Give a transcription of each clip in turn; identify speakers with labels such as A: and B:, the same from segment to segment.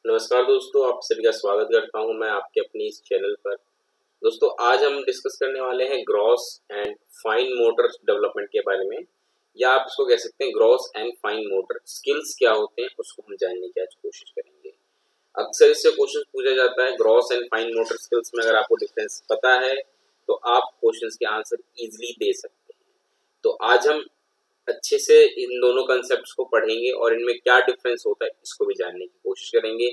A: नमस्कार दोस्तों, आप सभी का स्वागत करता हूं मैं आपके अपनी इस चैनल पर। दोस्तों, आज हम डिस्कस करने वाले हैं gross and fine motor development के बारे में, या आप इसको कह सकते हैं gross and fine motor skills क्या होते हैं, उसको हम जानने की आज कोशिश करेंगे। अक्सर इससे क्वेश्चन पूछा जाता है gross and fine motor skills में अगर आपको डिफरेंस पता है तो आप क्वेश्चन के आंसर इजिली दे सकते हैं। तो आज हम अच्छे से इन दोनों कंसेप्ट्स को पढ़ेंगे और इनमें क्या डिफरेंस होता है इसको भी जानने की कोशिश करेंगे।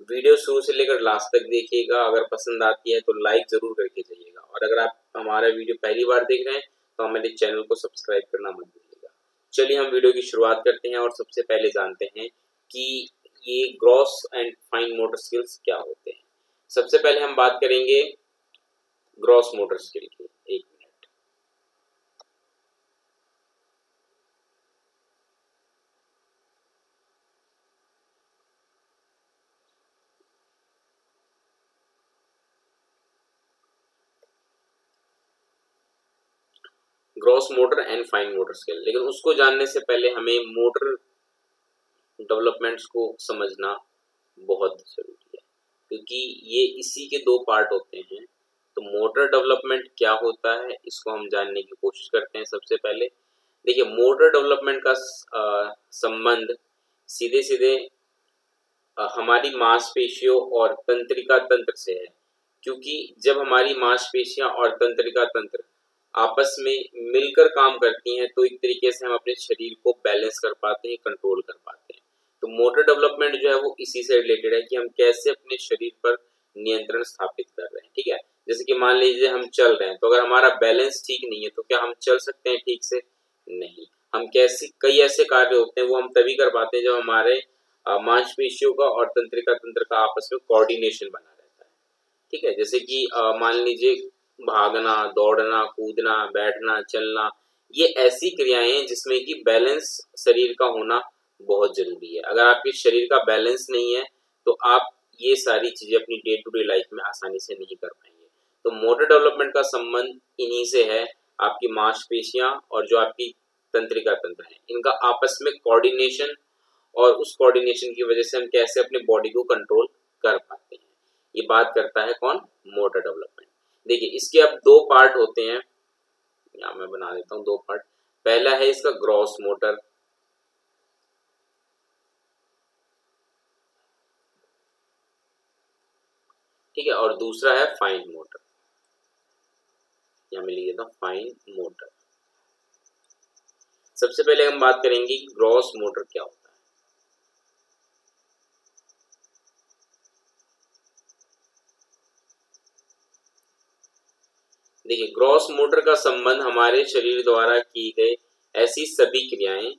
A: वीडियो शुरू से लेकर लास्ट तक देखिएगा। अगर पसंद आती है तो लाइक जरूर करके जाइएगा, और अगर आप हमारा वीडियो पहली बार देख रहे हैं तो हमारे चैनल को सब्सक्राइब करना मत भूलिएगा। चलिए हम वीडियो की शुरुआत करते हैं और सबसे पहले जानते हैं कि ये gross and fine motor skills क्या होते हैं। सबसे पहले हम बात करेंगे ग्रॉस मोटर स्किल की। एक gross motor and fine motor skill, लेकिन उसको जानने से पहले हमें मोटर डेवलपमेंट्स को समझना बहुत जरूरी है, क्योंकि ये इसी के दो पार्ट होते हैं। तो मोटर डेवलपमेंट क्या होता है इसको हम जानने की कोशिश करते हैं। सबसे पहले देखिए, मोटर डेवलपमेंट का संबंध सीधे सीधे हमारी मांसपेशियों और तंत्रिका तंत्र से है, क्योंकि जब हमारी मांसपेशियां और तंत्रिका तंत्र आपस में मिलकर काम करती हैं तो एक तरीके से हम अपने शरीर को बैलेंस कर पाते हैं, कंट्रोल कर पाते हैं। तो मोटर डेवलपमेंट जो है वो इसी से रिलेटेड है कि हम कैसे अपने शरीर पर नियंत्रण स्थापित कर रहे हैं। ठीक है, जैसे कि मान लीजिए हम चल रहे हैं, तो अगर हमारा बैलेंस ठीक नहीं है तो क्या हम चल सकते हैं ठीक से? नहीं। हम कैसे कई ऐसे कार्य होते हैं वो हम तभी कर पाते हैं जब हमारे मांसपेशियों का और तंत्रिका तंत्र का आपस में कोऑर्डिनेशन बना रहता है। ठीक है, जैसे कि मान लीजिए भागना, दौड़ना, कूदना, बैठना, चलना, ये ऐसी क्रियाएं हैं जिसमें कि बैलेंस शरीर का होना बहुत जरूरी है। अगर आपके शरीर का बैलेंस नहीं है तो आप ये सारी चीजें अपनी डे टू डे लाइफ में आसानी से नहीं कर पाएंगे। तो मोटर डेवलपमेंट का संबंध इन्हीं से है। आपकी मांसपेशियां और जो आपकी तंत्रिका तंत्र है, इनका आपस में कोऑर्डिनेशन, और उस कोऑर्डिनेशन की वजह से हम कैसे अपने बॉडी को कंट्रोल कर पाते हैं, ये बात करता है कौन? Motor development. देखिए, इसके अब दो पार्ट होते हैं, या मैं बना देता हूं दो पार्ट। पहला है इसका ग्रॉस मोटर, ठीक है, और दूसरा है फाइन मोटर। यहां मैं लिख देता हूं फाइन मोटर। सबसे पहले हम बात करेंगे कि ग्रॉस मोटर क्या होता है। देखिए, ग्रॉस मोटर का संबंध हमारे शरीर द्वारा की गई ऐसी सभी क्रियाएं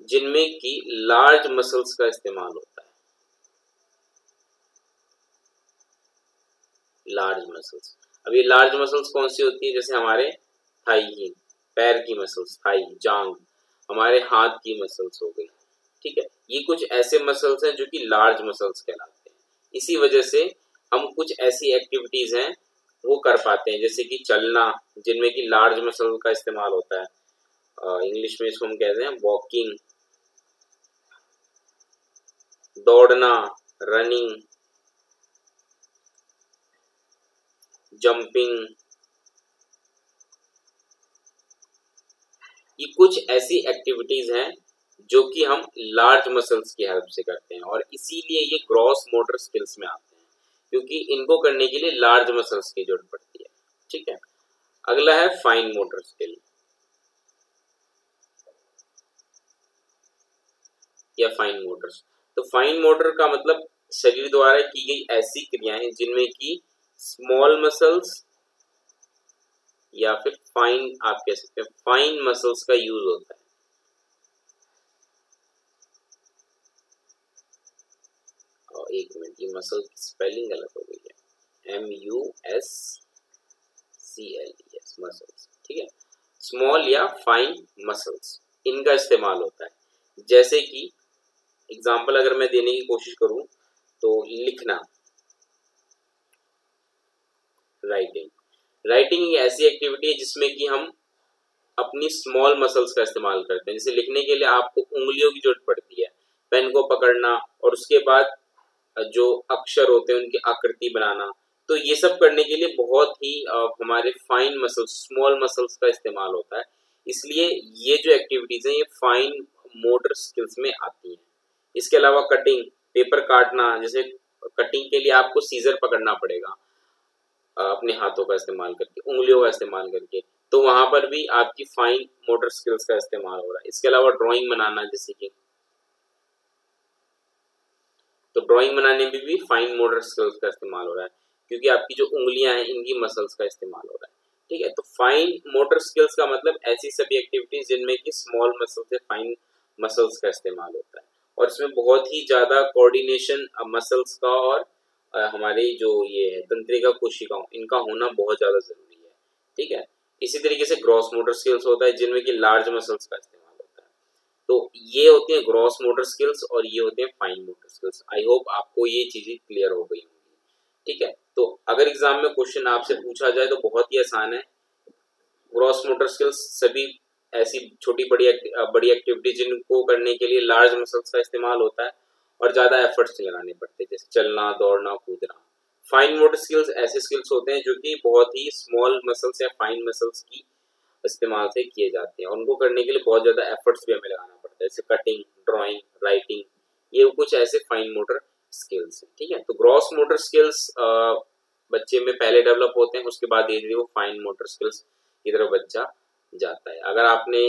A: जिनमें कि लार्ज मसल्स का इस्तेमाल होता है। लार्ज मसल्स, अब ये लार्ज मसल्स कौन सी होती है? जैसे हमारे थाई की, पैर की मसल्स, थाई, जांग, हमारे हाथ की मसल्स हो गई। ठीक है, ये कुछ ऐसे मसल्स हैं जो कि लार्ज मसल्स कहलाते हैं। इसी वजह से हम कुछ ऐसी एक्टिविटीज हैं वो कर पाते हैं, जैसे कि चलना, जिनमें कि लार्ज मसल का इस्तेमाल होता है। इंग्लिश में इसको हम कहते हैं वॉकिंग। दौड़ना, रनिंग, जंपिंग, ये कुछ ऐसी एक्टिविटीज हैं जो कि हम लार्ज मसल्स की हेल्प से करते हैं, और इसीलिए ये ग्रॉस मोटर स्किल्स में आते हैं, क्योंकि इनको करने के लिए लार्ज मसल्स की जरूरत पड़ती है। ठीक है, अगला है फाइन मोटर स्किल या फाइन मोटर्स। तो फाइन मोटर का मतलब शरीर द्वारा की गई ऐसी क्रियाएं जिनमें कि स्मॉल मसल्स या फिर फाइन, आप कह सकते हैं फाइन मसल्स का यूज होता है। और एक मिनट, ये मसल की स्पेलिंग अलग हो गई है, MUSCLES, मसल्स। ठीक है, स्मॉल या फाइन मसल्स, इनका इस्तेमाल होता है। जैसे कि एग्जाम्पल अगर मैं देने की कोशिश करूं तो लिखना, राइटिंग। राइटिंग एक ऐसी एक्टिविटी है जिसमें कि हम अपनी स्मॉल मसल्स का इस्तेमाल करते हैं। जैसे लिखने के लिए आपको उंगलियों की जरूरत पड़ती है, पेन को पकड़ना, और उसके बाद जो अक्षर होते हैं उनकी आकृति बनाना, तो ये सब करने के लिए बहुत ही हमारे फाइन मसल्स, स्मॉल मसल्स का इस्तेमाल होता है। इसलिए ये जो एक्टिविटीज हैं ये फाइन मोटर स्किल्स में आती हैं। इसके अलावा कटिंग, पेपर काटना, जैसे कटिंग के लिए आपको सीजर पकड़ना पड़ेगा अपने हाथों का इस्तेमाल करके, उंगलियों का इस्तेमाल करके, तो वहां पर भी आपकी फाइन मोटर स्किल्स का इस्तेमाल हो रहा है। इसके अलावा ड्राइंग बनाना, जैसे कि तो ड्राइंग बनाने में भी फाइन मोटर स्किल्स का इस्तेमाल हो रहा है, क्योंकि आपकी जो उंगलियां हैं इनकी मसल्स का इस्तेमाल हो रहा है। ठीक है, तो फाइन मोटर स्किल्स का मतलब ऐसी सभी एक्टिविटीज जिनमें कि स्मॉल मसल से फाइन मसल्स का इस्तेमाल होता है, और इसमें बहुत ही ज्यादा कोऑर्डिनेशन मसल्स का और हमारी जो ये है तंत्रिका कोशिकाओं इनका होना बहुत ज्यादा जरूरी है। ठीक है, इसी तरीके से ग्रॉस मोटर स्किल्स होता है जिनमें कि लार्ज मसल्स का इस्तेमाल होता है। तो ये होती है ग्रॉस मोटर स्किल्स और ये होते हैं fine motor skills. I hope आपको ये चीजें क्लियर हो गई होंगी। ठीक है, तो अगर एग्जाम में क्वेश्चन आपसे पूछा जाए तो बहुत ही आसान है। ग्रॉस मोटर स्किल्स सभी ऐसी छोटी बड़ी एक्टिविटी जिनको करने के लिए लार्ज मसल्स का इस्तेमाल होता है और ज्यादा एफर्ट्स लगाने पड़ते हैं, जैसे चलना, दौड़ना, कूदना। फाइन मोटर स्किल्स ऐसे स्किल्स होते हैं जो कि बहुत ही स्मॉल मसल्स या फाइन मसल्स की इस्तेमाल से किए जाते हैं, और उनको करने के लिए बहुत ज्यादा एफर्ट्स भी हमें लगाना पड़ता है, जैसे कटिंग, ड्राइंग, राइटिंग, ये कुछ ऐसे फाइन मोटर स्किल्स हैं। ठीक है, तो ग्रॉस मोटर स्किल्स बच्चे में पहले डेवलप होते हैं, उसके बाद धीरे धीरे वो फाइन मोटर स्किल्स की तरफ बच्चा जाता है। अगर आपने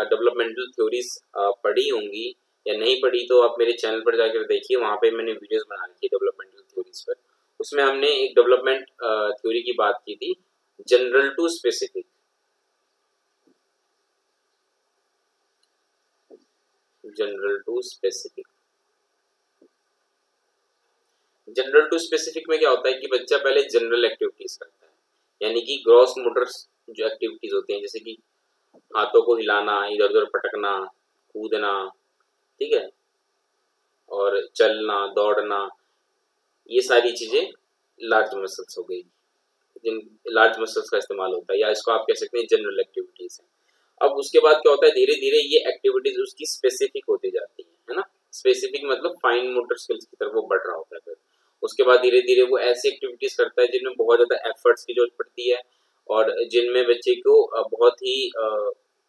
A: डेवलपमेंटल थ्योरीज पढ़ी होंगी या नहीं पढ़ी तो आप मेरे चैनल पर जाकर देखिए, वहां पे मैंने वीडियोस बना रखी है डेवलपमेंटल थ्योरीज पर। उसमें हमने एक डेवलपमेंट थ्योरी की बात की थी, general to specific. General to specific, general to specific में क्या होता है कि बच्चा पहले जनरल एक्टिविटीज करता है, यानी कि ग्रॉस मोटर जो एक्टिविटीज होती हैं, जैसे कि हाथों को हिलाना, इधर उधर पटकना, कूदना, ठीक है, और चलना, दौड़ना, ये सारी चीजें लार्ज मसल्स हो गई, जिन लार्ज मसल्स का इस्तेमाल होता है, या इसको आप कह सकते हैं जनरल एक्टिविटीज है। अब उसके बाद क्या होता है, धीरे धीरे ये एक्टिविटीज उसकी स्पेसिफिक होती जाती है ना। स्पेसिफिक मतलब फाइन मोटर स्किल्स की तरफ वो बढ़ रहा होता है। फिर उसके बाद धीरे धीरे वो ऐसी एक्टिविटीज करता है जिनमें बहुत ज्यादा एफर्ट्स की जरूरत पड़ती है, और जिनमें बच्चे को बहुत ही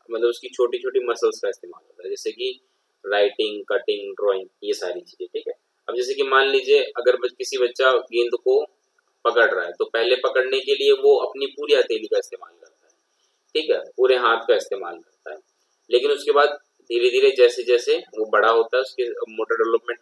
A: मतलब उसकी छोटी छोटी मसल्स का इस्तेमाल होता है, जैसे कि राइटिंग, कटिंग, ड्राइंग, ये सारी चीजें। ठीक है, अब जैसे कि मान लीजिए अगर किसी बच्चा गेंद को पकड़ रहा है, तो पहले पकड़ने के लिए वो अपनी पूरी हथेली का इस्तेमाल करता है, ठीक है, पूरे हाथ का इस्तेमाल करता है। लेकिन उसके बाद धीरे धीरे जैसे जैसे वो बड़ा होता है, उसकी मोटर डेवलपमेंट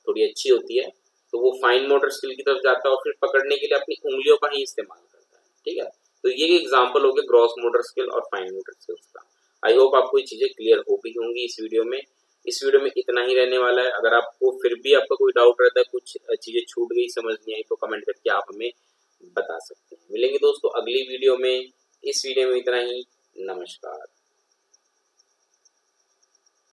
A: थोड़ी अच्छी होती है, तो वो फाइन मोटर स्किल की तरफ जाता है और फिर पकड़ने के लिए अपनी उंगलियों का ही इस्तेमाल करता है। ठीक है, तो ये एग्जाम्पल हो गया ग्रॉस मोटर स्किल और फाइन मोटर स्किल्स का। आई होप आपको ये चीजें क्लियर हो गई होंगी इस वीडियो में। इस वीडियो में इतना ही रहने वाला है। अगर आपको फिर भी आपका कोई डाउट रहता है, कुछ चीजें छूट गई, समझ नहीं आई, तो कमेंट करके आप हमें बता सकते हैं। मिलेंगे दोस्तों अगली वीडियो में। इस वीडियो में इतना ही। नमस्कार।